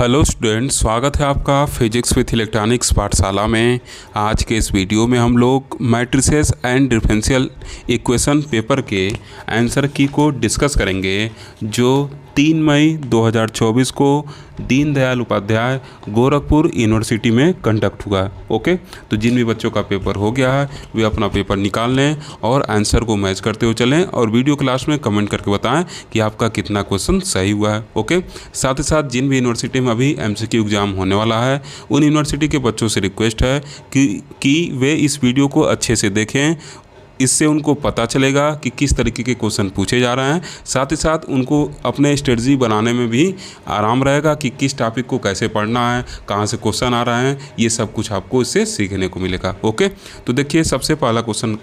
Hello student, स्वागत है आपका फिजिक्स विथ इलेक्ट्रॉनिक्स पाठशाला में। आज के इस वीडियो में हम लोग matrices and differential equation paper के आंसर की को डिस्कस करेंगे, जो 3 मई 2024 को दीनदयाल उपाध्याय गोरखपुर यूनिवर्सिटी में कंडक्ट हुआ है। ओके, तो जिन भी बच्चों का पेपर हो गया है वे अपना पेपर निकाल लें और आंसर को मैच करते हुए चलें और वीडियो क्लास में कमेंट करके बताएं कि आपका कितना क्वेश्चन सही हुआ है। ओके, साथ ही साथ जिन भी यूनिवर्सिटी में अभी एमसीक्यू एग्ज़ाम होने वाला है उन यूनिवर्सिटी के बच्चों से रिक्वेस्ट है कि वे इस वीडियो को अच्छे से देखें। इससे उनको पता चलेगा कि किस तरीके के क्वेश्चन पूछे जा रहे हैं, साथ ही साथ उनको अपने स्ट्रेटजी बनाने में भी आराम रहेगा कि किस टॉपिक को कैसे पढ़ना है, कहाँ से क्वेश्चन आ रहे हैं, ये सब कुछ आपको इससे सीखने को मिलेगा। ओके, तो देखिए सबसे पहला क्वेश्चन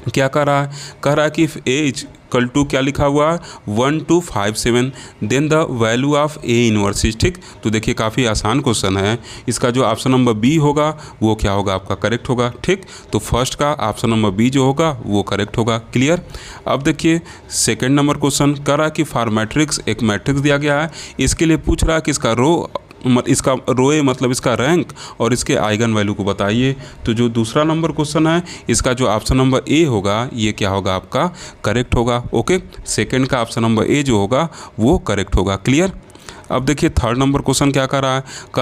क्या कह रहा है कि इफ़ ए इक्वल टू क्या लिखा हुआ है 1 to 5 7 then the value of A inverse. ठीक, तो देखिए काफ़ी आसान क्वेश्चन है। इसका जो ऑप्शन नंबर बी होगा वो क्या होगा, आपका करेक्ट होगा। ठीक, तो फर्स्ट का ऑप्शन नंबर बी जो होगा वो करेक्ट होगा। क्लियर। अब देखिए सेकेंड नंबर क्वेश्चन कह रहा है कि फॉर मैट्रिक्स, एक मैट्रिक्स दिया गया है, इसके लिए पूछ रहा है कि इसका रोए मतलब इसका रैंक और इसके आइगन वैल्यू को बताइए। तो जो दूसरा नंबर क्वेश्चन है इसका जो ऑप्शन नंबर ए होगा ये क्या होगा, आपका करेक्ट होगा। ओके, सेकंड का ऑप्शन नंबर ए जो होगा वो करेक्ट होगा। क्लियर। अब देखिए थर्ड नंबर क्वेश्चन क्या कह रहा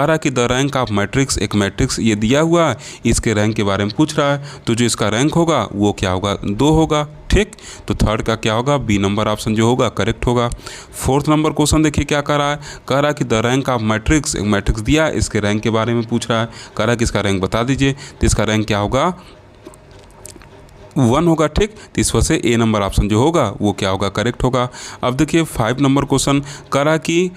है कि द रैंक ऑफ मैट्रिक्स, एक मैट्रिक्स ये दिया हुआ है, इसके रैंक के बारे में पूछ रहा है। तो जो इसका रैंक होगा वो क्या होगा, 2 होगा। ठीक, तो थर्ड का क्या होगा, बी नंबर ऑप्शन जो होगा करेक्ट होगा। फोर्थ नंबर क्वेश्चन देखिए क्या कह रहा है कि द रैंक ऑफ मैट्रिक्स, एक मैट्रिक्स दिया है, इसके रैंक के बारे में पूछ रहा है। कह रहा है कि इसका रैंक बता दीजिए। तो इसका रैंक क्या होगा, 1 होगा। ठीक, तो इस वजह से ए नंबर ऑप्शन जो होगा वो क्या होगा, करेक्ट होगा। अब देखिए 5 नंबर क्वेश्चन कह रहा है कि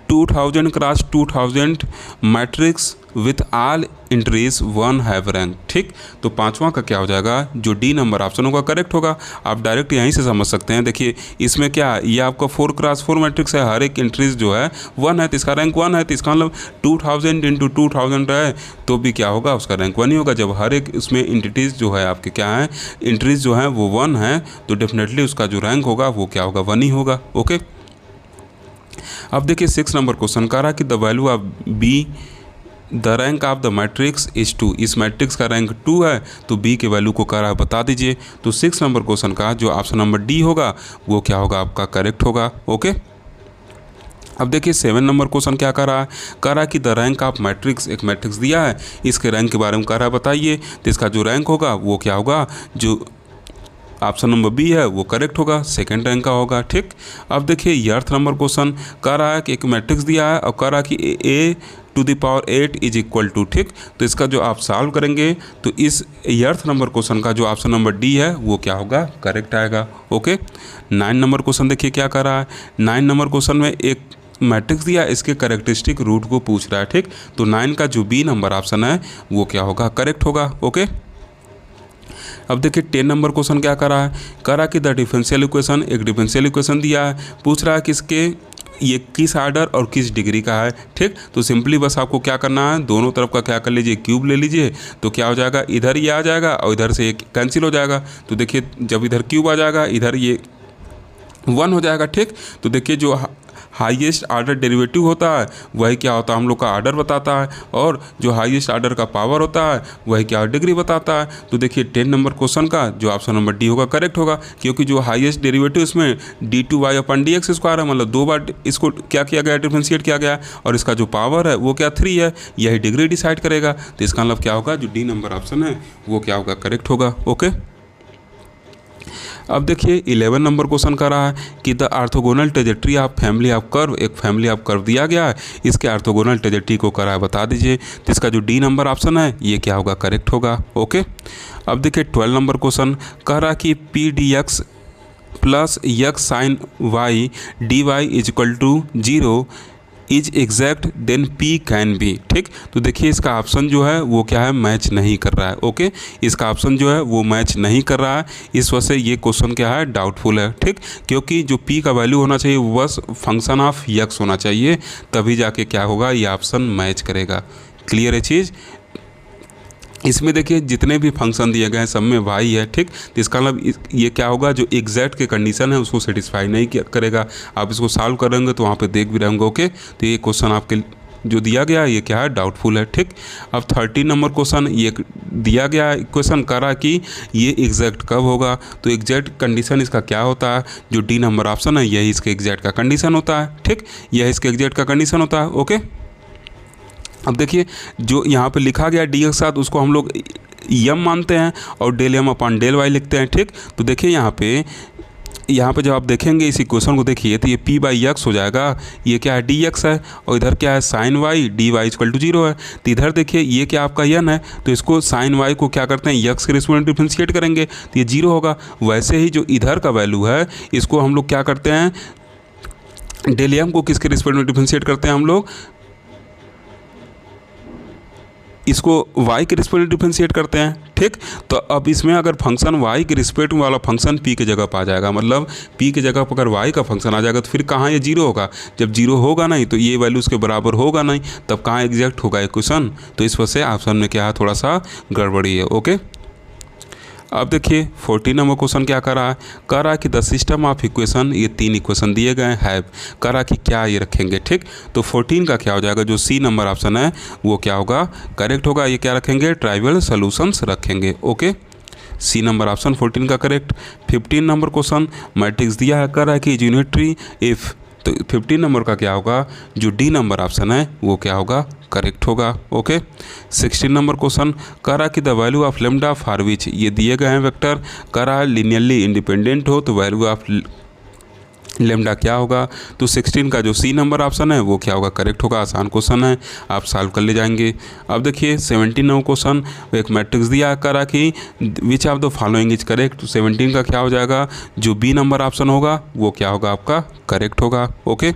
2000 cross 2000 matrix with all entries 1 have rank. ठीक, तो पांचवा का क्या हो जाएगा, जो डी नंबर ऑप्शन होगा करेक्ट होगा। आप डायरेक्ट यहीं से समझ सकते हैं। देखिए इसमें क्या है, ये आपका 4x4 मैट्रिक्स है, हर एक एंट्रीज जो है 1 है, तो इसका रैंक 1 है। तो इसका मतलब 2000 इंटू 2000 है तो भी क्या होगा, उसका रैंक 1 ही होगा। जब हर एक उसमें एंटिटीज़ जो है आपके क्या है, एंट्रीज जो है वो 1 है, तो डेफिनेटली उसका जो रैंक होगा वो क्या होगा, 1 ही होगा। ओके, अब देखिए 6 नंबर क्वेश्चन कह रहा है कि the value of B, the rank of the matrix is 2, इस मैट्रिक्स का रैंक 2 है, तो बी के वैल्यू को कह रहा है बता दीजिए। तो 6 नंबर क्वेश्चन का जो ऑप्शन नंबर डी होगा वो क्या होगा, आपका करेक्ट होगा। ओके, अब देखिए 7 नंबर क्वेश्चन क्या कह रहा है कि द रैंक ऑफ मैट्रिक्स, एक मैट्रिक्स दिया है, इसके रैंक के बारे में कह रहा है बताइए। तो इसका जो रैंक होगा वो क्या होगा, जो ऑप्शन नंबर बी है वो करेक्ट होगा, सेकंड रैंक का होगा। ठीक, अब देखिए 8 नंबर क्वेश्चन कह रहा है कि एक मैट्रिक्स दिया है और कह रहा है कि a to the power 8 is equal to. ठीक, तो इसका जो आप सॉल्व करेंगे तो इस 8 नंबर क्वेश्चन का जो ऑप्शन नंबर डी है वो क्या होगा, करेक्ट आएगा। ओके, 9 नंबर क्वेश्चन देखिए क्या कर रहा है। 9 नंबर क्वेश्चन में एक मैट्रिक्स दिया, इसके करेक्टरिस्टिक रूट को पूछ रहा है। ठीक, तो 9 का जो बी नंबर ऑप्शन है वो क्या होगा, करेक्ट होगा। ओके, अब देखिए 10 नंबर क्वेश्चन क्या कर रहा है कि द डिफरेंशियल इक्वेशन, एक डिफरेंशियल इक्वेशन दिया है, पूछ रहा है कि इसके ये किस आर्डर और किस डिग्री का है। ठीक, तो सिंपली बस आपको क्या करना है, दोनों तरफ का क्या कर लीजिए, क्यूब ले लीजिए, तो क्या हो जाएगा, इधर ये आ जाएगा और इधर से ये कैंसिल हो जाएगा। तो देखिए जब इधर क्यूब आ जाएगा इधर ये 1 हो जाएगा। ठीक, तो देखिए जो हाईएस्ट ऑर्डर डेरिवेटिव होता है वही क्या होता है, हम लोग का ऑर्डर बताता है, और जो हाईएस्ट ऑर्डर का पावर होता है वही क्या डिग्री बताता है। तो देखिए 10 नंबर क्वेश्चन का जो ऑप्शन नंबर डी होगा करेक्ट होगा, क्योंकि जो हाईएस्ट डेरिवेटिव इसमें d2y/dx² है, मतलब 2 बार इसको क्या किया गया, डिफरेंशिएट किया गया, और इसका जो पावर है वो क्या 3 है, यही डिग्री डिसाइड करेगा। तो इसका मतलब क्या होगा, जो डी नंबर ऑप्शन है वो क्या होगा, करेक्ट होगा। ओके, अब देखिए 11 नंबर क्वेश्चन कर रहा है कि the orthogonal trajectory of family of curve, एक फैमिली ऑफ कर्व दिया गया है, इसके ऑर्थोगोनल ट्रेजेक्ट्री को कर रहा है बता दीजिए। तो इसका जो डी नंबर ऑप्शन है ये क्या होगा, करेक्ट होगा। ओके, अब देखिए 12 नंबर क्वेश्चन कह रहा है कि पी डी एक्स प्लस यक्स sine Y D Y is equal to 0 is exact then P can be. ठीक, तो देखिए इसका ऑप्शन जो है वो क्या है, मैच नहीं कर रहा है। ओके, इसका ऑप्शन जो है वो मैच नहीं कर रहा है, इस वजह से ये क्वेश्चन क्या है, डाउटफुल है। ठीक, क्योंकि जो पी का वैल्यू होना चाहिए वो बस फंक्शन ऑफ यक्स होना चाहिए, तभी जाके क्या होगा, ये ऑप्शन मैच करेगा। क्लियर है चीज़। इसमें देखिए जितने भी फंक्शन दिए गए हैं सब में वाई है, ठीक। तो इसका मतलब ये क्या होगा, जो एग्जैक्ट के कंडीशन है उसको सेटिस्फाई नहीं करेगा। आप इसको सॉल्व करेंगे तो वहाँ पे देख भी रहेंगे, ओके। तो ये क्वेश्चन आपके जो दिया गया है ये क्या है, डाउटफुल है, ठीक। अब 13 नंबर क्वेश्चन ये दिया गया क्वेश्चन करा कि ये एग्जैक्ट कब होगा। तो एग्जैक्ट कंडीशन इसका क्या होता है, जो डी नंबर ऑप्शन है यही इसके एग्जैक्ट का कंडीशन होता है, ठीक। यह इसके एग्जैक्ट का कंडीशन होता है, ओके। अब देखिए जो यहाँ पे लिखा गया डी के साथ उसको हम लोग यम मानते हैं और del M upon del Y लिखते हैं, ठीक। तो देखिए यहाँ पे जब आप देखेंगे इस इक्वेशन को देखिए तो ये p बाई एक्स हो जाएगा, ये क्या है डी एक्स है, और इधर क्या है sine Y, D Y equal to 0 है। तो इधर देखिए ये क्या आपका यन है, तो इसको साइन वाई को क्या करते हैं एक्स के रिस्पेक्ट में डिफ्रेंशिएट करेंगे तो ये 0 होगा। वैसे ही जो इधर का वैल्यू है इसको हम लोग क्या करते हैं, डेल एम को किसके रिस्पेक्ट में डिफ्रेंशिएट करते हैं हम लोग, इसको y के रिस्पेक्ट में डिफरेंशिएट करते हैं, ठीक। तो अब इसमें अगर फंक्शन y के रिस्पेक्ट वाला फंक्शन p के जगह पर आ जाएगा, मतलब p के जगह पर अगर y का फंक्शन आ जाएगा तो फिर कहाँ ये 0 होगा, जब 0 होगा नहीं तो ये वैल्यू उसके बराबर होगा नहीं, तब कहाँ एग्जैक्ट होगा इक्वेशन। तो इस वजह से ऑप्शन में क्या है, थोड़ा सा गड़बड़ी है, ओके। अब देखिए 14 नंबर क्वेश्चन क्या कर रहा है कि द सिस्टम ऑफ इक्वेशन, ये 3 इक्वेशन दिए गए हैं, कर रहा कि क्या ये रखेंगे, ठीक। तो 14 का क्या हो जाएगा, जो सी नंबर ऑप्शन है वो क्या होगा, करेक्ट होगा। ये क्या रखेंगे, ट्राइवियल सॉल्यूशंस रखेंगे, ओके। सी नंबर ऑप्शन 14 का करेक्ट। 15 नंबर क्वेश्चन मैट्रिक्स दिया है, कर रहा है कि यूनिटरी इफ़, तो 15 नंबर का क्या होगा, जो डी नंबर ऑप्शन है वो क्या होगा, करेक्ट होगा, ओके। 16 नंबर क्वेश्चन करा कि the value of lambda for which, ये दिए गए हैं वेक्टर, करा लीनियरली इंडिपेंडेंट हो तो वैल्यू ऑफ लेमडा क्या होगा। तो 16 का जो सी नंबर ऑप्शन है वो क्या होगा, करेक्ट होगा। आसान क्वेश्चन है, आप सॉल्व कर ले जाएंगे। अब देखिए 17 नंबर क्वेश्चन, एक मैट्रिक्स दिया करा कि which of the following is correct. तो 17 का क्या हो जाएगा, जो बी नंबर ऑप्शन होगा वो क्या होगा आपका, करेक्ट होगा, ओके।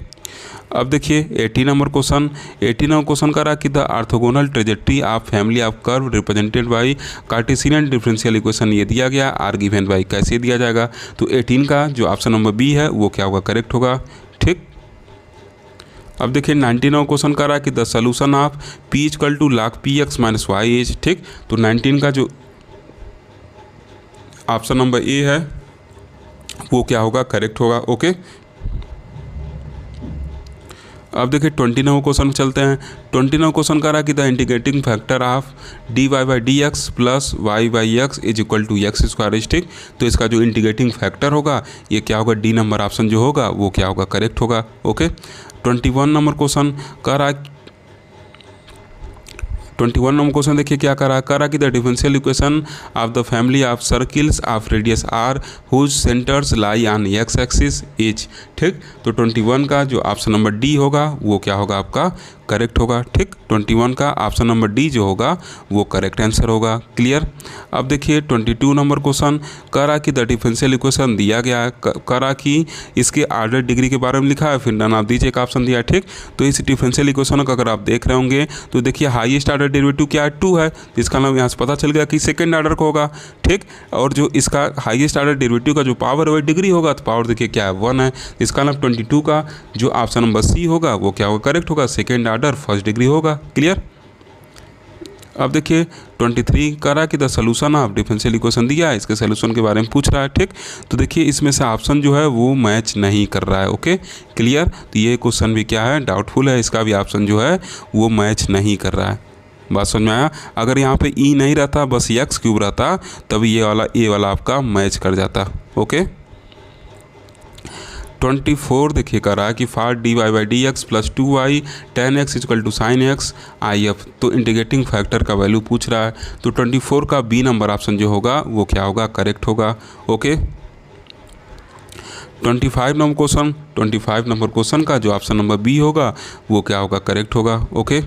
अब देखिए 18 नंबर क्वेश्चन, 18 नंबर क्वेश्चन करा कि the orthogonal trajectory of family of curve represented by Cartesian differential equation, ये दिया गया, आर गिवन बाय, कैसे दिया जाएगा। तो 18 का जो ऑप्शन नंबर बी है वो क्या होगा, करेक्ट होगा, ठीक। अब देखिए 19 नंबर क्वेश्चन करा कि the solution of P equal to log P X minus Y is, ठीक। तो 19 का जो ऑप्शन नंबर ए है वो क्या होगा, करेक्ट होगा, ओके। अब देखिए 20 नंबर क्वेश्चन चलते हैं। 20 नंबर क्वेश्चन करा कि the integrating factor of D Y by D x plus Y by X is equal to X square, ठीक। तो इसका जो इंटीग्रेटिंग फैक्टर होगा ये क्या होगा, डी नंबर ऑप्शन जो होगा वो क्या होगा, करेक्ट होगा, ओके। 21 नंबर क्वेश्चन करा 21 नंबर क्वेश्चन देखिए क्या करा कि the differential equation of the family of circles of radius R whose centres lie on X axis is, ठीक। तो 21 का जो ऑप्शन नंबर डी होगा वो क्या होगा आपका, करेक्ट होगा, ठीक। 21 का ऑप्शन नंबर डी जो होगा वो करेक्ट आंसर होगा, क्लियर। अब देखिए 22 नंबर क्वेश्चन करा कि द डिफरेंशियल इक्वेशन दिया गया है, करा कि इसके ऑर्डर डिग्री के बारे में लिखा है, फिर नन ऑफ दीजिए एक ऑप्शन दिया है, ठीक। तो इस डिफरेंशियल इक्वेशन को अगर आप देख रहे होंगे तो देखिए हाईएस्ट ऑर्डर डेरिवेटिव क्या है, 2 है, इसका नाम यहाँ से पता चल गया कि सेकेंड ऑर्डर का होगा, ठीक। और जो इसका हाईएस्ट ऑर्डर डेरिवेटिव का जो पावर है वो डिग्री होगा, तो पावर देखिए क्या है 1 है, इसका नाम 22 का जो ऑप्शन नंबर सी होगा वो क्या होगा, करेक्ट होगा, सेकेंड ऑर्डर फर्स्ट डिग्री होगा, क्लियर। अब देखिए 23 करा कि the solution of differential equation दिया है, इसके सोल्यूशन के बारे में पूछ रहा है, ठीक। तो देखिए इसमें से ऑप्शन जो है वो मैच नहीं कर रहा है, ओके, क्लियर। तो ये क्वेश्चन भी क्या है, डाउटफुल है, इसका भी ऑप्शन जो है वो मैच नहीं कर रहा है। बात समझ में आया। अगर यहाँ पे ई नहीं रहता, बस एक्स क्यूब रहता, तब ये वाला ए वाला आपका मैच कर जाता, ओके। 24 देखिए कर रहा है कि for d Y by D x plus 2y tan x equal to sine x I F, तो इंटीग्रेटिंग फैक्टर का वैल्यू पूछ रहा है। तो 24 का बी नंबर ऑप्शन जो होगा वो क्या होगा, करेक्ट होगा, ओके। 25 नंबर क्वेश्चन का जो ऑप्शन नंबर बी होगा वो क्या होगा, करेक्ट होगा, ओके।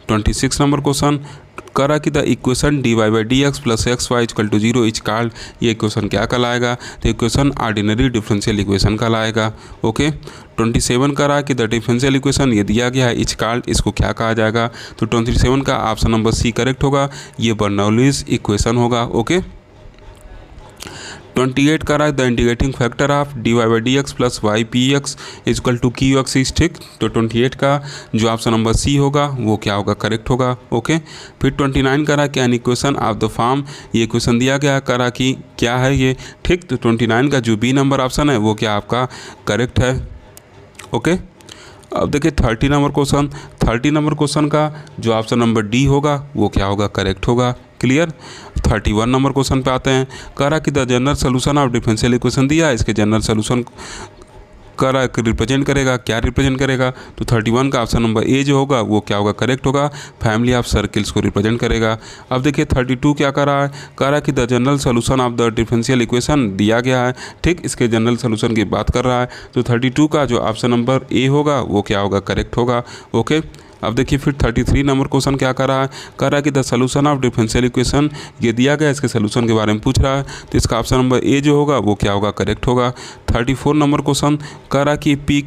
26 नंबर क्वेश्चन करा कि the equation D Y by D x plus X Y equal to 0 is called, ये इक्वेशन क्या कहलाएगा, तो इक्वेशन ऑर्डिनरी डिफरेंशियल इक्वेशन कहलाएगा, ओके। 27 करा कि द डिफरेंशियल इक्वेशन ये दिया गया है इज कॉल्ड, इसको क्या कहा जाएगा, तो 27 का ऑप्शन नंबर सी करेक्ट होगा, ये बर्नौलीज इक्वेशन होगा, ओके। 28 कह रहा है the integrating factor of dy by D x plus Y P X is equal to Q X is, ठीक। तो 28 का जो ऑप्शन नंबर सी होगा वो क्या होगा, करेक्ट होगा, ओके। फिर 29 कह रहा है can equation of the form, ये क्वेश्चन दिया गया, कह रहा कि क्या है ये, ठीक। तो 29 का जो बी नंबर ऑप्शन है वो क्या आपका करेक्ट है, ओके। अब देखिए 30 नंबर क्वेश्चन, 30 नंबर क्वेश्चन का जो ऑप्शन नंबर डी होगा वो क्या होगा, करेक्ट होगा, क्लियर। 31 नंबर क्वेश्चन पे आते हैं, कह रहा कि the general solution of differential equation दिया है, इसके जनरल सोल्यूशन कह रहा है रिप्रेजेंट करेगा, क्या रिप्रेजेंट करेगा, तो 31 का ऑप्शन नंबर ए जो होगा वो क्या होगा, करेक्ट होगा, फैमिली ऑफ सर्किल्स को रिप्रेजेंट करेगा। अब देखिए 32 क्या कर रहा है, कह रहा है कि the general solution of the differential equation दिया गया है, ठीक। इसके जनरल सोल्यूशन की बात कर रहा है, तो 32 का जो ऑप्शन नंबर ए होगा वो क्या होगा, करेक्ट होगा, ओके। अब देखिए फिर 33 नंबर क्वेश्चन क्या कर रहा है, कह रहा है कि the solution of differential equation ये दिया गया, इसके सोल्यूशन के बारे में पूछ रहा है, तो इसका ऑप्शन नंबर ए जो होगा वो क्या होगा, करेक्ट होगा। 34 नंबर क्वेश्चन कह रहा है कि P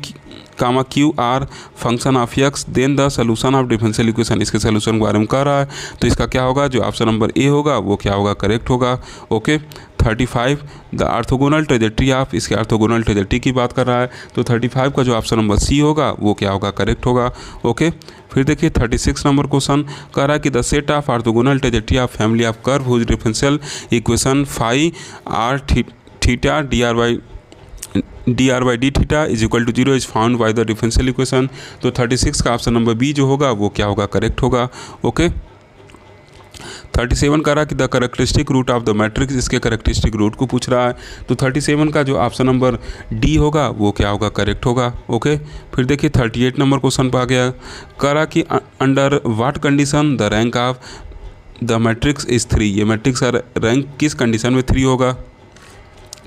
comma Q are function of X then the solution of differential equation, इसके सोल्यूशन के बारे में कह रहा है, तो इसका क्या होगा, जो ऑप्शन नंबर ए होगा वो क्या होगा, करेक्ट होगा, okay. 35 the orthogonal trajectory of, इसके ऑर्थोगोनल ट्रेजेक्ट्री की बात कर रहा है, तो 35 का जो ऑप्शन नंबर सी होगा वो क्या होगा, करेक्ट होगा, ओके। फिर देखिए 36 नंबर क्वेश्चन कह रहा है कि the set of orthogonal trajectory of family of curve whose differential equation phi R theta D R by D theta is equal to 0 is found by the differential equation, तो 36 का option number B जो होगा वो क्या होगा, correct होगा, okay. 37 कह रहा कि the characteristic root of the matrix, इसके करेक्टरिस्टिक रूट को पूछ रहा है, तो 37 का जो ऑप्शन नंबर डी होगा वो क्या होगा, करेक्ट होगा, ओके। फिर देखिए 38 नंबर क्वेश्चन पर आ गया, कह रहा कि under what condition the rank of the matrix is 3, ये मैट्रिक्स का रैंक किस कंडीशन में 3 होगा,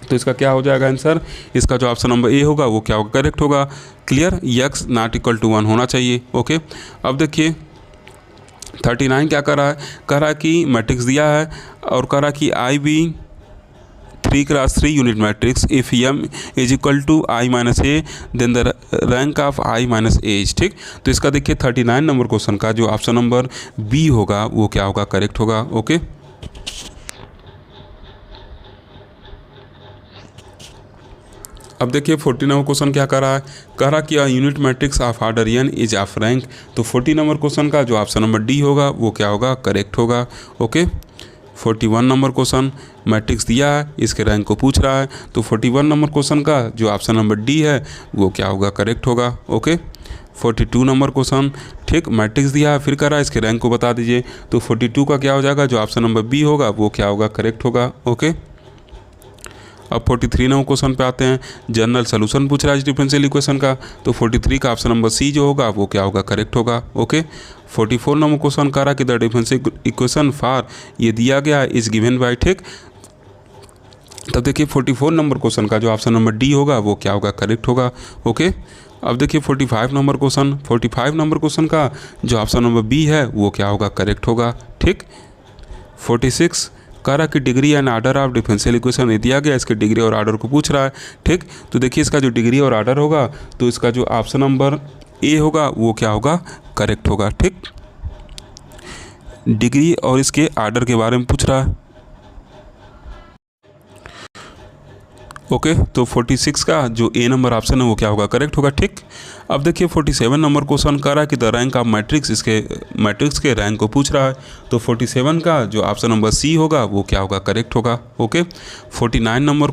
तो इसका क्या हो जाएगा आंसर, इसका जो ऑप्शन नंबर ए होगा वो क्या होगा, करेक्ट होगा, clear. X not equal to 1 होना चाहिए, ओके। अब देखिए 39 क्या कर रहा है, कह रहा कि मैट्रिक्स दिया है और कह रहा कि I be 3x3 unit matrix if M is equal to I minus A then the rank of I minus A is, ठीक। तो इसका देखिए 39 नंबर क्वेश्चन का जो ऑप्शन नंबर बी होगा वो क्या होगा, करेक्ट होगा, ओके। अब देखिए 40 नंबर क्वेश्चन क्या कर रहा है, कह रहा कि unit matrix of order N is of rank, तो 40 नंबर क्वेश्चन का जो ऑप्शन नंबर डी होगा वो क्या होगा, करेक्ट होगा, ओके। 41 नंबर क्वेश्चन मैट्रिक्स दिया है, इसके रैंक को पूछ रहा है, तो 41 नंबर क्वेश्चन का जो ऑप्शन नंबर डी है वो क्या होगा, करेक्ट होगा, ओके। 42 नंबर क्वेश्चन, ठीक, मैट्रिक्स दिया है, फिर कह रहा है इसके रैंक को बता दीजिए, तो 42 का क्या हो जाएगा, जो ऑप्शन नंबर बी होगा वो क्या होगा, करेक्ट होगा, ओके। अब 43 नंबर क्वेश्चन पे आते हैं, जनरल सोल्यूशन पूछ रहा है डिफरेंशियल इक्वेशन का, तो 43 का ऑप्शन नंबर सी जो होगा वो क्या होगा, करेक्ट होगा, ओके। 44 नंबर क्वेश्चन कह रहा कि द डिफरेंशियल इक्वेशन फॉर ये दिया गया है इज गिवन बाय, ठीक। तब देखिए 44 नंबर क्वेश्चन का जो ऑप्शन नंबर डी होगा वो क्या होगा, करेक्ट होगा, ओके। अब देखिए 45 नंबर क्वेश्चन, 45 नंबर क्वेश्चन का जो ऑप्शन नंबर बी है वो क्या होगा, करेक्ट होगा, ठीक। 46 कह रहा कि degree and order of differential equation ये दिया गया, इसके डिग्री और आर्डर को पूछ रहा है, ठीक। तो देखिए इसका जो डिग्री और आर्डर होगा तो इसका जो ऑप्शन नंबर ए होगा वो क्या होगा, करेक्ट होगा, ठीक। डिग्री और इसके आर्डर के बारे में पूछ रहा है, ओके। तो 46 का जो ए नंबर ऑप्शन है वो क्या होगा, करेक्ट होगा, ठीक। अब देखिए 47 नंबर क्वेश्चन कह रहा है कि द रैंक ऑफ मैट्रिक्स, इसके मैट्रिक्स के रैंक को पूछ रहा है, तो 47 का जो ऑप्शन नंबर सी होगा वो क्या होगा, करेक्ट होगा, ओके। 48 नंबर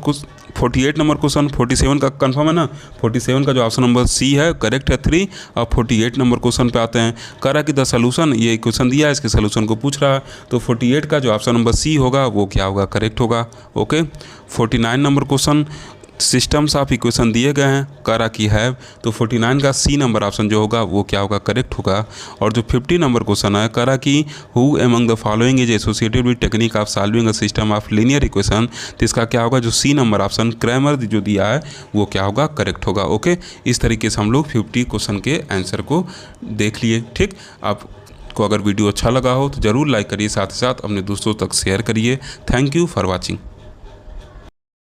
क्वेश्चन 47 का कंफर्म है ना, 47 का जो ऑप्शन नंबर सी है करेक्ट है 3। अब 48 नंबर क्वेश्चन पे आते हैं, कह रहा है कि द सोल्यूशन, ये क्वेश्चन दिया है, इसके सोल्यूशन को पूछ रहा है, तो 48 का जो ऑप्शन नंबर सी होगा वो क्या होगा, करेक्ट होगा, okay. 49 number question systems of equation दिए गए हैं, कह रहा कि है, तो 49 का सी नंबर ऑप्शन जो होगा वो क्या होगा, करेक्ट होगा। और जो 50 नंबर क्वेश्चन है, कह रहा कि who among the following is associated with technique of solving a system of linear equation, तो इसका क्या होगा, जो सी नंबर ऑप्शन क्रैमर जो दिया है वो क्या होगा, करेक्ट होगा, ओके। इस तरीके से हम लोग 50 क्वेश्चन के आंसर को देख लिए, ठीक। आपको अगर वीडियो अच्छा लगा हो तो ज़रूर लाइक करिए, साथ ही साथ अपने दोस्तों तक शेयर करिए। Thank you for watching.